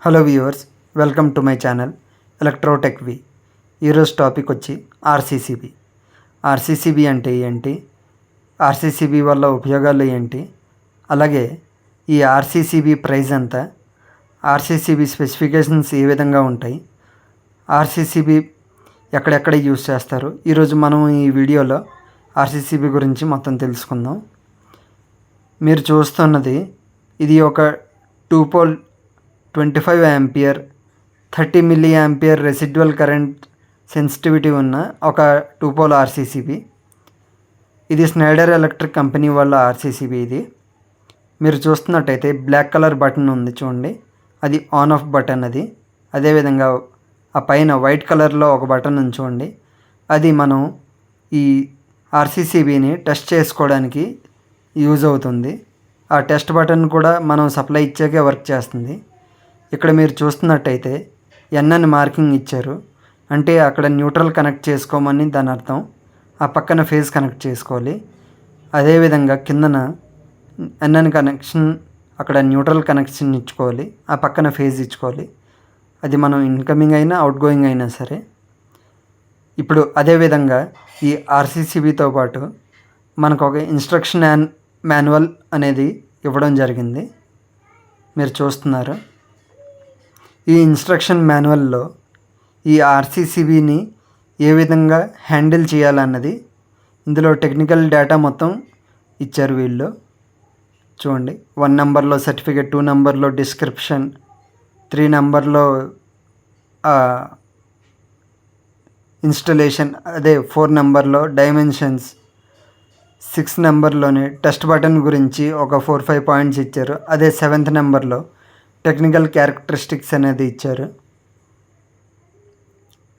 Hello viewers, welcome to my channel Electrotech V. ఈరోజు topic వచ్చి RCCB. RCCB అంటే ఏంటి, ఆర్సీసీబీ వల్ల ఉపయోగాలు ఏంటి, అలాగే ఈ ఆర్సీసీబీ ప్రైస్ ఎంత, ఆర్సీసీబీ స్పెసిఫికేషన్స్ ఏ విధంగా ఉంటాయి, ఆర్సీసీబీ ఎక్కడెక్కడ యూస్ చేస్తారు, ఈరోజు మనం ఈ వీడియోలో ఆర్సీసీబీ గురించి మొత్తం తెలుసుకుందాం. మీరు చూస్తున్నది ఇది ఒక 2 pole 25 ampere 30 milli ampere residual current sensitivity ఉన్న ఒక 2 పోల్ ఆర్సీసీబీ. ఇది స్నైడర్ ఎలక్ట్రిక్ కంపెనీ వాళ్ళ ఆర్సీసీబీ. ఇది మీరు చూస్తున్నట్టయితే బ్లాక్ కలర్ బటన్ ఉంది చూడండి, అది ఆన్ ఆఫ్ బటన్. అది అదేవిధంగా ఆ పైన వైట్ కలర్లో ఒక బటన్ ఉంది చూడండి, అది మనం ఈ ఆర్సీసీబీని టెస్ట్ చేసుకోవడానికి యూజ్ అవుతుంది. ఆ టెస్ట్ బటన్ కూడా మనం సప్లై ఇచ్చాకే వర్క్ చేస్తుంది. ఇక్కడ మీరు చూస్తున్నట్టయితే ఎన్ అని మార్కింగ్ ఇచ్చారు, అంటే అక్కడ న్యూట్రల్ కనెక్ట్ చేసుకోమని దాని అర్థం. ఆ పక్కన ఫేజ్ కనెక్ట్ చేసుకోవాలి. అదేవిధంగా కిందన ఎన్ అని కనెక్షన్, అక్కడ న్యూట్రల్ కనెక్షన్ ఇచ్చుకోవాలి, ఆ పక్కన ఫేజ్ ఇచ్చుకోవాలి. అది మనం ఇన్కమింగ్ అయినా అవుట్ గోయింగ్ అయినా సరే. ఇప్పుడు అదేవిధంగా ఈ ఆర్సీసీబీతో పాటు మనకు ఒక ఇన్స్ట్రక్షన్ మాన్యువల్ అనేది ఇవ్వడం జరిగింది, మీరు చూస్తున్నారు. ఈ ఇన్స్ట్రక్షన్ మాన్యువల్లో ఈ ఆర్సీసీబీని ఏ విధంగా హ్యాండిల్ చేయాలన్నది, ఇందులో టెక్నికల్ డేటా మొత్తం ఇచ్చారు వీళ్ళు. చూడండి, 1 నెంబర్లో సర్టిఫికేట్, 2 నెంబర్లో డిస్క్రిప్షన్, 3 నెంబర్లో ఇన్స్టలేషన్, అదే 4 నెంబర్లో డైమెన్షన్స్, 6 నెంబర్లోనే టెస్ట్ బటన్ గురించి ఒక 4-5 పాయింట్స్ ఇచ్చారు. అదే 7th నెంబర్లో టెక్నికల్ క్యారెక్టరిస్టిక్స్ అనేది ఇచ్చారు.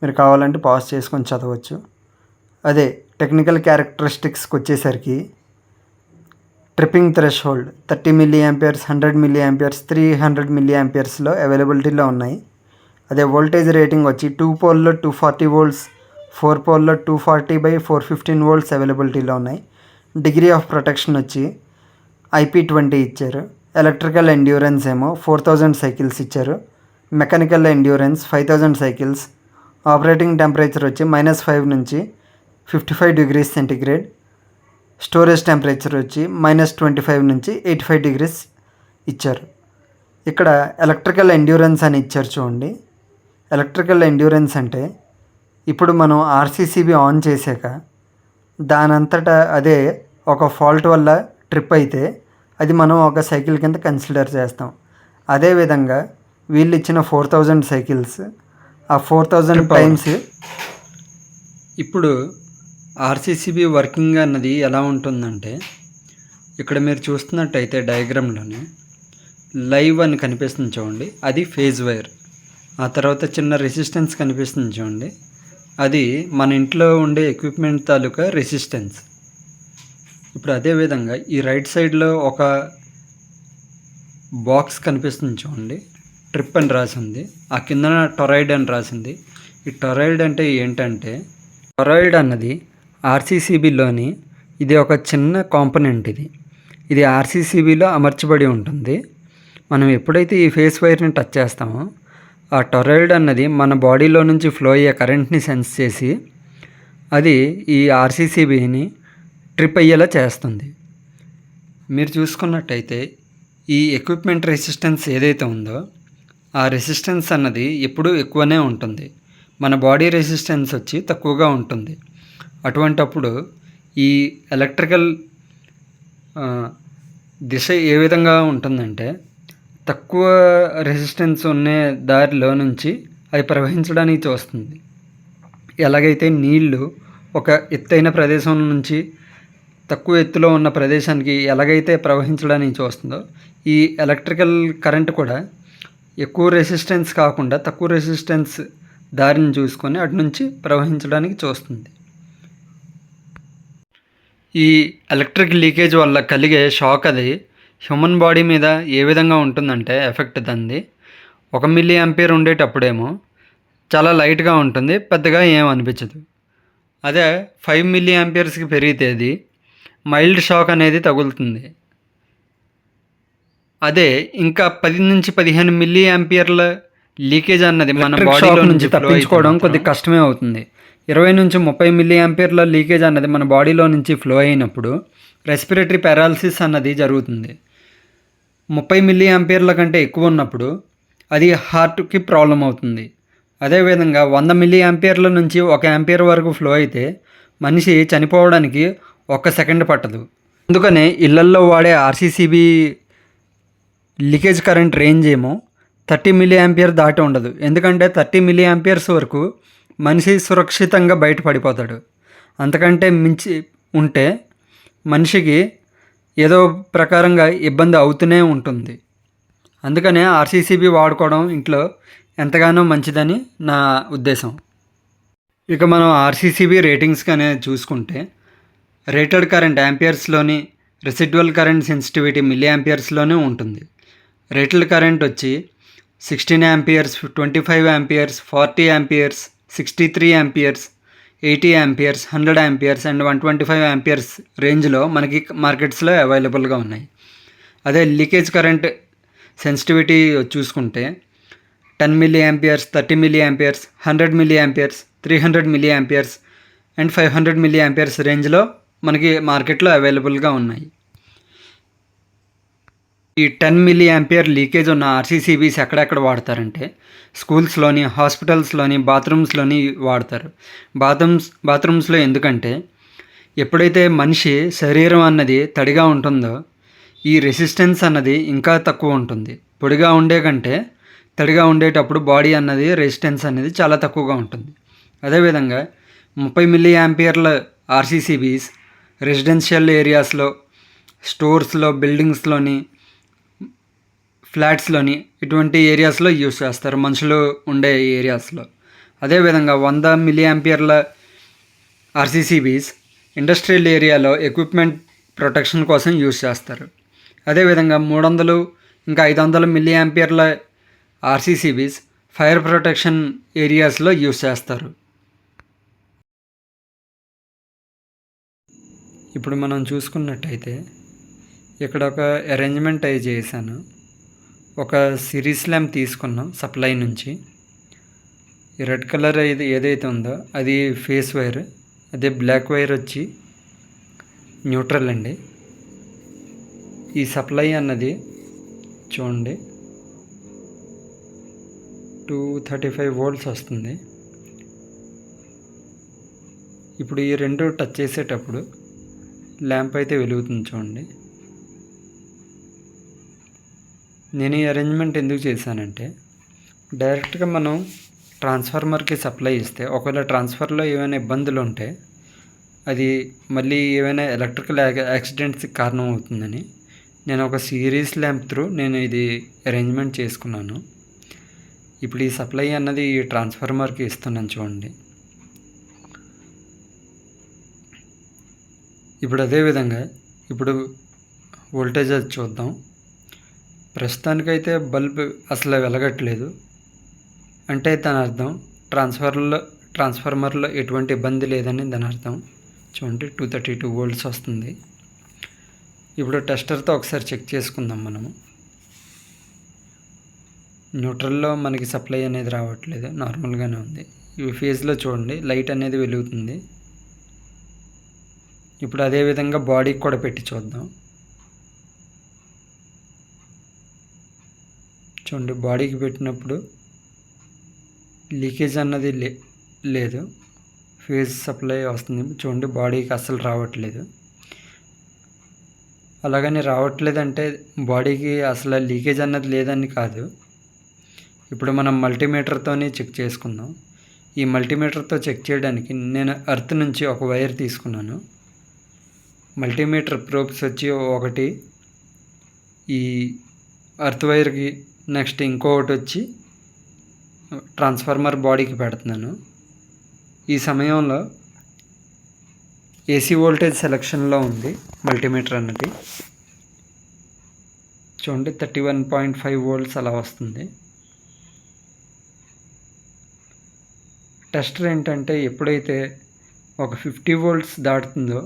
మీరు కావాలంటే పాజ్ చేసుకొని చదవచ్చు. అదే టెక్నికల్ క్యారెక్టరిస్టిక్స్కి వచ్చేసరికి tripping threshold 30 milli amperes, 100 milli amperes, 300 milli యాంపియర్స్లో అవైలబిలిటీలో ఉన్నాయి. అదే వోల్టేజ్ రేటింగ్ వచ్చి 2 పోల్లో 240 వోల్ట్స్, 4 పోల్లో 240/415 వోల్ట్స్ అవైలబిలిటీలో ఉన్నాయి. డిగ్రీ ఆఫ్ ప్రొటెక్షన్ వచ్చి IP20 ఇచ్చారు. ఎలక్ట్రికల్ ఎండ్యూరెన్స్ ఏమో 4000 సైకిల్స్ ఇచ్చారు. Mechanical endurance 5000 cycles. Operating temperature వచ్చి -5 నుంచి 55 డిగ్రీస్ సెంటిగ్రేడ్. స్టోరేజ్ టెంపరేచర్ వచ్చి -25 నుంచి 85 డిగ్రీస్ ఇచ్చారు. ఇక్కడ ఎలక్ట్రికల్ ఎండ్యూరెన్స్ అని ఇచ్చారు చూడండి. ఎలక్ట్రికల్ ఎండ్యూరెన్స్ అంటే ఇప్పుడు మనం ఆర్సీసీబీ ఆన్ చేశాక దానంతటా అదే ఒక ఫాల్ట్ వల్ల ట్రిప్ అయితే అది మనం ఒక సైకిల్ కింద కన్సిడర్ చేస్తాం. అదేవిధంగా వీళ్ళు ఇచ్చిన 4000 సైకిల్స్, ఆ 4000 టైమ్స్. ఇప్పుడు ఆర్సీసీబీ వర్కింగ్ అన్నది ఎలా ఉంటుందంటే, ఇక్కడ మీరు చూస్తున్నట్టయితే డయాగ్రామ్లోనే లైవ్ అని కనిపిస్తుంది చూడండి, అది ఫేజ్ వైర్. ఆ తర్వాత చిన్న రెసిస్టెన్స్ కనిపిస్తుంది చూడండి, అది మన ఇంట్లో ఉండే ఎక్విప్మెంట్ తాలూకా రెసిస్టెన్స్. ఇప్పుడు అదేవిధంగా ఈ రైట్ సైడ్లో ఒక బాక్స్ కనిపిస్తుంది చూడండి, ట్రిప్ అని రాసింది, ఆ కిందన టొరాయిడ్ అని రాసింది. ఈ టొరాయిడ్ అంటే ఏంటంటే, టొరాయిడ్ అన్నది ఆర్సీసీబీలోని ఇది ఒక చిన్న కాంపోనెంట్. ఇది ఆర్సీసీబీలో అమర్చబడి ఉంటుంది. మనం ఎప్పుడైతే ఈ ఫేస్ వైర్ని టచ్ చేస్తామో ఆ టొరాయిడ్ అన్నది మన బాడీలో నుంచి ఫ్లో అయ్యే కరెంట్ని సెన్స్ చేసి అది ఈ ఆర్సీసీబీని ట్రిప్ అయ్యేలా చేస్తుంది. మీరు చూసుకున్నట్టయితే ఈ ఎక్విప్మెంట్ రెసిస్టెన్స్ ఏదైతే ఉందో ఆ రెసిస్టెన్స్ అన్నది ఎప్పుడూ ఎక్కువనే ఉంటుంది. మన బాడీ రెసిస్టెన్స్ వచ్చి తక్కువగా ఉంటుంది. అటువంటప్పుడు ఈ ఎలక్ట్రికల్ దిశ ఏ విధంగా ఉంటుందంటే, తక్కువ రెసిస్టెన్స్ ఉన్న దారిలో నుంచి అది ప్రవహించడానికి చూస్తుంది. ఎలాగైతే నీళ్లు ఒక ఎత్తైన ప్రదేశం నుంచి తక్కువ ఎత్తులో ఉన్న ప్రదేశానికి ఎలాగైతే ప్రవహించడానికి చూస్తుందో, ఈ ఎలక్ట్రికల్ కరెంట్ కూడా ఎక్కువ రెసిస్టెన్స్ కాకుండా తక్కువ రెసిస్టెన్స్ దారిని చూసుకొని అటు నుంచి ప్రవహించడానికి చూస్తుంది. ఈ ఎలక్ట్రిక్ లీకేజ్ వల్ల కలిగే షాక్ అది హ్యూమన్ బాడీ మీద ఏ విధంగా ఉంటుందంటే ఎఫెక్ట్ దాన్ని 1 మిల్లీ యాంపియర్ ఉండేటప్పుడేమో చాలా లైట్గా ఉంటుంది, పెద్దగా ఏం అనిపించదు. అదే 5 మిల్లీ యాంపియర్స్కి పెరిగితే అది మైల్డ్ షాక్ అనేది తగులుతుంది. అదే ఇంకా 10 నుంచి 15 మిల్లీ యాంపియర్ల లీకేజ్ అన్నది మన బాడీలో నుంచి తప్పించుకోవడం కొద్దిగా కష్టమే అవుతుంది. 20 నుంచి 30 మిల్లీ యాంపియర్ల లీకేజ్ అన్నది మన బాడీలో నుంచి ఫ్లో అయినప్పుడు రెస్పిరేటరీ పారాలిసిస్ అన్నది జరుగుతుంది. 30 మిల్లీ యాంపియర్ల కంటే ఎక్కువ ఉన్నప్పుడు అది హార్ట్కి ప్రాబ్లం అవుతుంది. అదేవిధంగా 100 మిల్లీ యాంపియర్ల నుంచి 1 యాంపియర్ వరకు ఫ్లో అయితే మనిషి చనిపోవడానికి 1 సెకండ్ పట్టదు. అందుకనే ఇళ్లల్లో వాడే ఆర్సీసీబీ లీకేజ్ కరెంట్ రేంజ్ ఏమో 30 మిల్లీ యాంపియర్ దాటి ఉండదు. ఎందుకంటే 30 మిల్లీ యాంపియర్స్ వరకు మనిషి సురక్షితంగా బయటపడిపోతాడు. అంతకంటే మించి ఉంటే మనిషికి ఏదో ప్రకారంగా ఇబ్బంది అవుతూనే ఉంటుంది. అందుకనే ఆర్సీసీబీ వాడుకోవడం ఇంట్లో ఎంతగానో మంచిదని నా ఉద్దేశం. ఇక మనం ఆర్సీసీబీ రేటింగ్స్ అనేది చూసుకుంటే రేటెడ్ కరెంట్ యాంపియర్స్లోని, రెసిడ్యువల్ కరెంట్ సెన్సిటివిటీ మిల్లీ యాంపియర్స్లోనే ఉంటుంది. రేటెడ్ కరెంట్ వచ్చి 16 amperes, 25 amperes, 40 amperes, 63 amperes, 80 amperes, 100 amperes and 125 amperes రేంజ్లో మనకి మార్కెట్స్లో అవైలబుల్గా ఉన్నాయి. అదే లీకేజ్ కరెంట్ సెన్సిటివిటీ చూసుకుంటే 10 milli amperes, 30 milli amperes, 100 milli amperes, 300 milli amperes and 500 milli amperes రేంజ్లో మనకి మార్కెట్లో అవైలబుల్గా ఉన్నాయి. ఈ 10 మిల్లీ యాంపియర్ లీకేజ్ ఉన్న ఆర్సీసీబీస్ ఎక్కడెక్కడ వాడతారంటే స్కూల్స్లోని, హాస్పిటల్స్లోని, బాత్రూమ్స్లోని వాడతారు. బాత్రూమ్స్లో ఎందుకంటే ఎప్పుడైతే మనిషి శరీరం అన్నది తడిగా ఉంటుందో ఈ రెసిస్టెన్స్ అన్నది ఇంకా తక్కువ ఉంటుంది. పొడిగా ఉండే కంటే తడిగా ఉండేటప్పుడు బాడీ అన్నది రెసిస్టెన్స్ అనేది చాలా తక్కువగా ఉంటుంది. అదేవిధంగా 30 మిల్లీ యాంపియర్ల ఆర్సీసీబీస్ రెసిడెన్షియల్ ఏరియాస్లో, స్టోర్స్లో, బిల్డింగ్స్లోని, ఫ్లాట్స్లోని ఇటువంటి ఏరియాస్లో యూస్ చేస్తారు, మనుషులు ఉండే ఏరియాస్లో. అదేవిధంగా 100 మిల్లీ యాంపియర్ల ఆర్సీసీబీస్ ఇండస్ట్రియల్ ఏరియాలో ఎక్విప్మెంట్ ప్రొటెక్షన్ కోసం యూస్ చేస్తారు. అదేవిధంగా 300 ఇంకా 500 మిల్లీ యాంపియర్ల ఆర్సీసీబీస్ ఫైర్ ప్రొటెక్షన్ ఏరియాస్లో యూస్ చేస్తారు. ఇప్పుడు మనం చూసుకున్నట్టయితే ఇక్కడ ఒక అరేంజ్మెంట్ అయి చేశాను. ఒక సిరీస్ ల్యాంప్ తీసుకున్నాం సప్లై నుంచి. ఈ రెడ్ కలర్ ఏదైతే ఉందో అది ఫేస్ వైర్, అదే బ్లాక్ వైర్ వచ్చి న్యూట్రల్ అండి. ఈ సప్లై అన్నది చూడండి 235 వోల్ట్స్ వస్తుంది. ఇప్పుడు ఈ రెండు టచ్ చేసేటప్పుడు ల్యాంప్ అయితే వెలుగుతుంది చూడండి. నేను ఈ అరేంజ్మెంట్ ఎందుకు చేశానంటే డైరెక్ట్గా మనం ట్రాన్స్ఫార్మర్కి సప్లై ఇస్తే ఒకవేళ ట్రాన్స్ఫర్లో ఏమైనా ఇబ్బందులు ఉంటే అది మళ్ళీ ఏమైనా ఎలక్ట్రికల్ యాక్సిడెంట్స్కి కారణం అవుతుందని నేను ఒక సిరీస్ ల్యాంప్ త్రూ నేను ఇది అరేంజ్మెంట్ చేసుకున్నాను. ఇప్పుడు ఈ సప్లై అన్నది ఈ ట్రాన్స్ఫార్మర్కి ఇస్తున్నాను చూడండి. ఇప్పుడు అదేవిధంగా ఇప్పుడు వోల్టేజ్ అది చూద్దాం. ప్రస్తుతానికైతే బల్బ్ అసలు వెలగట్లేదు అంటే దాని అర్థం ట్రాన్స్ఫార్మర్లో ఎటువంటి ఇబ్బంది లేదని దాని అర్థం. చూడండి 232 వోల్ట్స్ వస్తుంది. ఇప్పుడు టెస్టర్తో ఒకసారి చెక్ చేసుకుందాం మనము. న్యూట్రల్లో మనకి సప్లై అనేది రావట్లేదు, నార్మల్గానే ఉంది. ఈ ఫేజ్లో చూడండి లైట్ అనేది వెలుగుతుంది. ఇప్పుడు అదేవిధంగా బాడీకి కూడా పెట్టి చూద్దాం. చూడండి బాడీకి పెట్టినప్పుడు లీకేజ్ అన్నది లేదు, ఫేజ్ సప్లై వస్తుంది. చూడండి బాడీకి అస్సలు రావట్లేదు. అలాగని రావట్లేదంటే బాడీకి అసలు లీకేజ్ అన్నది లేదని కాదు. ఇప్పుడు మనం మల్టీమీటర్తోనే చెక్ చేసుకుందాం. ఈ మల్టీమీటర్తో చెక్ చేయడానికి నేను ఎర్త్ నుంచి ఒక వైర్ తీసుకున్నాను. మల్టీమీటర్ ప్రోబ్స్ వచ్చి ఒకటి ఈ ఎర్త్ వైర్కి, నెక్స్ట్ ఇంకొకటి వచ్చి ట్రాన్స్ఫార్మర్ బాడీకి పెడుతున్నాను. ఈ సమయంలో ఏసీ వోల్టేజ్ సెలెక్షన్లో ఉంది మల్టీమీటర్ అన్నది. చూడండి 31.5 వోల్ట్స్ అలా వస్తుంది. టెస్టర్ ఏంటంటే ఎప్పుడైతే ఒక 50 వోల్ట్స్ దాటుతుందో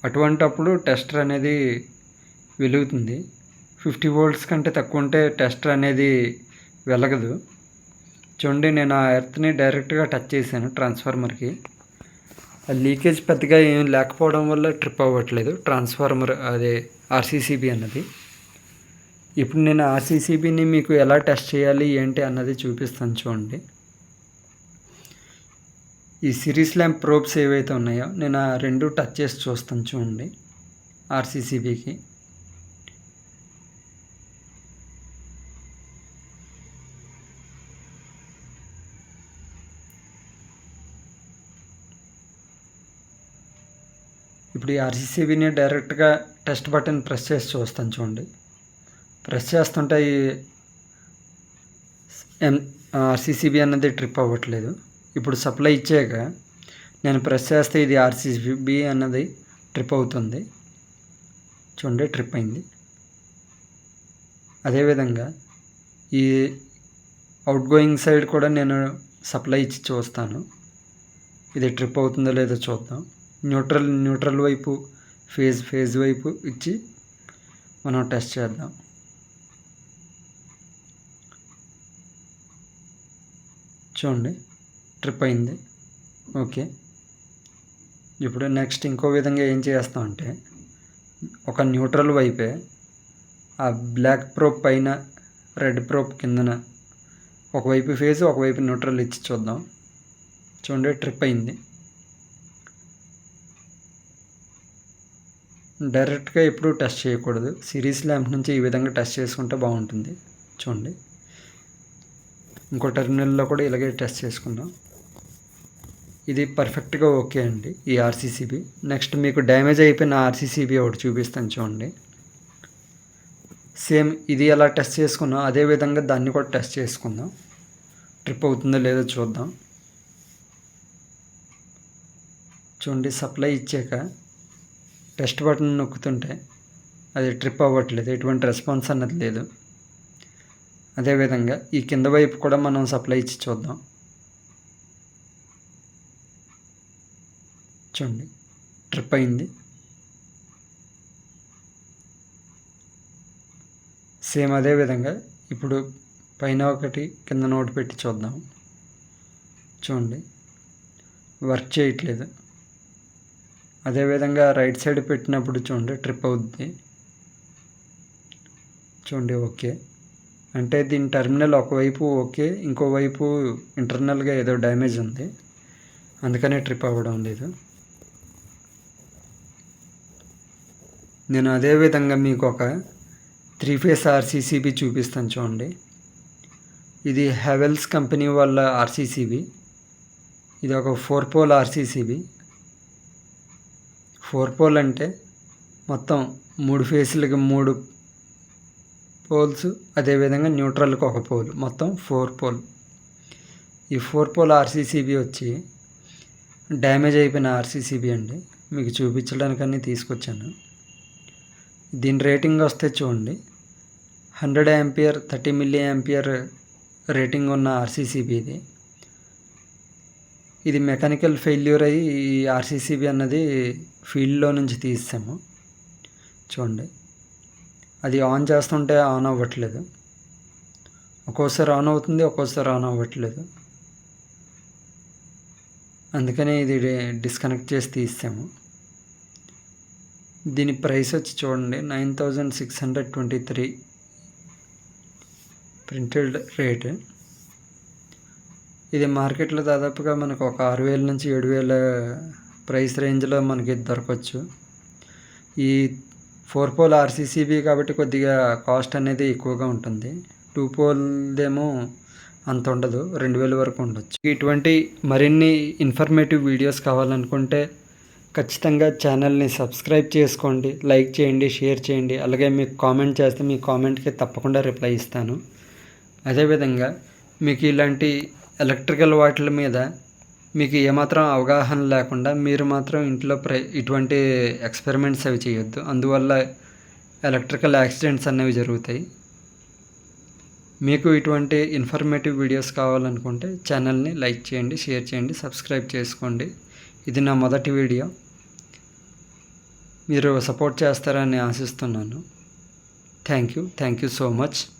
అటువంటప్పుడు టెస్టర్ అనేది వెలుగుతుంది. 50 వోల్ట్స్ కంటే తక్కువ ఉంటే టెస్టర్ అనేది వెలగదు. చూడండి, నేను ఆ ఎర్త్ని డైరెక్ట్గా టచ్ చేశాను ట్రాన్స్ఫార్మర్కి. ఆ లీకేజ్ పెద్దగా ఏం లేకపోవడం వల్ల ట్రిప్ అవ్వట్లేదు ట్రాన్స్ఫార్మర్, అదే ఆర్సీసీబీ అన్నది. ఇప్పుడు నేను ఆర్సీసీబీని మీకు ఎలా టెస్ట్ చేయాలి ఏంటి అన్నది చూపిస్తాను. చూడండి, ఈ సిరీస్ ల్యాంప్ ప్రోబ్స్ ఏవైతే ఉన్నాయో నేను ఆ రెండు టచ్ చేసి చూస్తాను. చూడండి, ఆర్సీసీబీకి ఇప్పుడు ఈ ఆర్సీసీబీని డైరెక్ట్గా టెస్ట్ బటన్ ప్రెస్ చేసి చూస్తాను. చూడండి, ప్రెస్ చేస్తుంటే ఈ ఆర్సీసీబీ అన్నది ట్రిప్ అవ్వట్లేదు. ఇప్పుడు సప్లై ఇచ్చాక నేను ప్రెస్ చేస్తే ఇది ఆర్సీసీబీ అన్నది ట్రిప్ అవుతుంది. చూడండి, ట్రిప్ అయింది. అదేవిధంగా ఈ అవుట్ గోయింగ్ సైడ్ కూడా నేను సప్లై ఇచ్చి చూస్తాను, ఇది ట్రిప్ అవుతుందో లేదో చూద్దాం. న్యూట్రల్ వైపు, ఫేజ్ వైపు ఇచ్చి మనం టెస్ట్ చేద్దాం. చూడండి, ట్రిప్ అయింది. ఓకే, ఇప్పుడు నెక్స్ట్ ఇంకో విధంగా ఏం చేస్తామంటే ఒక న్యూట్రల్ వైపే ఆ బ్లాక్ ప్రోప్ పైన రెడ్ ప్రోప్ కిందన ఒకవైపు ఫేజ్ ఒకవైపు న్యూట్రల్ ఇచ్చి చూద్దాం. చూడండి, ట్రిప్ అయింది. డైరెక్ట్గా ఎప్పుడూ టెస్ట్ చేయకూడదు, సిరీస్ ల్యాంప్ నుంచి ఈ విధంగా టెస్ట్ చేసుకుంటే బాగుంటుంది. చూడండి, ఇంకో టెర్మినల్లో కూడా ఇలాగే టెస్ట్ చేసుకుందాం. ఇది పర్ఫెక్ట్గా ఓకే అండి ఈ ఆర్సీసీబీ. నెక్స్ట్ మీకు డ్యామేజ్ అయిపోయిన ఆర్సీసీబీ ఒకటి చూపిస్తాను. చూడండి, సేమ్ ఇది ఎలా టెస్ట్ చేసుకున్నాం అదేవిధంగా దాన్ని కూడా టెస్ట్ చేసుకుందాం. ట్రిప్ అవుతుందో లేదో చూద్దాం. చూడండి, సప్లై ఇచ్చాక టెస్ట్ బటన్ నొక్కుతుంటే అది ట్రిప్ అవ్వట్లేదు, ఎటువంటి రెస్పాన్స్ అన్నది లేదు. అదేవిధంగా ఈ కింద వైపు కూడా మనం సప్లై ఇచ్చి చూద్దాం. చూడండి, ట్రిప్ అయింది. సేమ్ అదేవిధంగా ఇప్పుడు పైన ఒకటి కింద నోట్ పెట్టి చూద్దాం. చూడండి, వర్క్ చేయట్లేదు. అదేవిధంగా రైట్ సైడ్ పెట్టినప్పుడు చూడండి ట్రిప్ అవుద్ది. చూడండి, ఓకే అంటే దీని టెర్మినల్ ఒకవైపు ఓకే, ఇంకోవైపు ఇంటర్నల్గా ఏదో డ్యామేజ్ ఉంది, అందుకనే ట్రిప్ అవ్వడం లేదు. నేను అదేవిధంగా మీకు ఒక 3 ఫేస్ ఆర్సీసీబీ చూపిస్తాను. చూడండి, ఇది హెవెల్స్ కంపెనీ వాళ్ళ ఆర్సీసీబీ. ఇది ఒక 4 పోల్ ఆర్సీసీబీ. 4 పోల్ అంటే మొత్తం 3 ఫేసులకి 3 పోల్స్, అదేవిధంగా న్యూట్రల్కి 1 పోల్, మొత్తం 4 పోల్. ఈ 4 పోల్ ఆర్సీసీబీ వచ్చి డ్యామేజ్ అయిపోయిన ఆర్సీసీబీ అండి, మీకు చూపించడానికని తీసుకొచ్చాను. దీని రేటింగ్ వస్తే చూడండి, 100 ఆంపియర్ 30 మిల్లీ ఆంపియర్ రేటింగ్ ఉన్న ఆర్సీసీబీ ఇది. ఇది మెకానికల్ ఫెయిల్యూర్ అయ్యి ఈ ఆర్సీసీబీ అన్నది ఫీల్డ్లో నుంచి తీసాము. చూడండి, అది ఆన్ చేస్తుంటే ఆన్ అవ్వట్లేదు, ఒక్కోసారి ఆన్ అవుతుంది, ఒక్కోసారి ఆన్ అవ్వట్లేదు. అందుకనే ఇది డిస్కనెక్ట్ చేసి తీసాము. దీని ప్రైస్ వచ్చి చూడండి 9623 ప్రింటెడ్ రేట్. ఇది మార్కెట్లో దాదాపుగా మనకు ఒక 6000 నుంచి 7000 ప్రైస్ రేంజ్లో మనకి దొరకవచ్చు. ఈ 4 పోల్ ఆర్సీసీబీ కాబట్టి కొద్దిగా కాస్ట్ అనేది ఎక్కువగా ఉంటుంది. 2 పోల్దేమో అంత ఉండదు, 2000 వరకు ఉండొచ్చు. ఇటువంటి మరిన్ని ఇన్ఫర్మేటివ్ వీడియోస్ కావాలనుకుంటే ఖచ్చితంగా ఛానల్ని సబ్స్క్రైబ్ చేసుకోండి, లైక్ చేయండి, షేర్ చేయండి. అలాగే మీకు కామెంట్ చేస్తే మీ కామెంట్కి తప్పకుండా రిప్లై ఇస్తాను. అదేవిధంగా మీకు ఇలాంటి ఎలక్ట్రికల్ వాటిల మీద మీకు ఏమాత్రం అవగాహన లేకుండా మీరు మాత్రం ఇంట్లో ఇటువంటి ఎక్స్పెరిమెంట్స్ అవి చేయొద్దు, అందువల్ల ఎలక్ట్రికల్ యాక్సిడెంట్స్ అనేవి జరుగుతాయి. మీకు ఇటువంటి ఇన్ఫర్మేటివ్ వీడియోస్ కావాలనుకుంటే ఛానల్ని లైక్ చేయండి, షేర్ చేయండి, సబ్స్క్రైబ్ చేసుకోండి. ఇది నా మొదటి వీడియో, మీరు సపోర్ట్ చేస్తారని ఆశిస్తున్నాను. Thank you so much.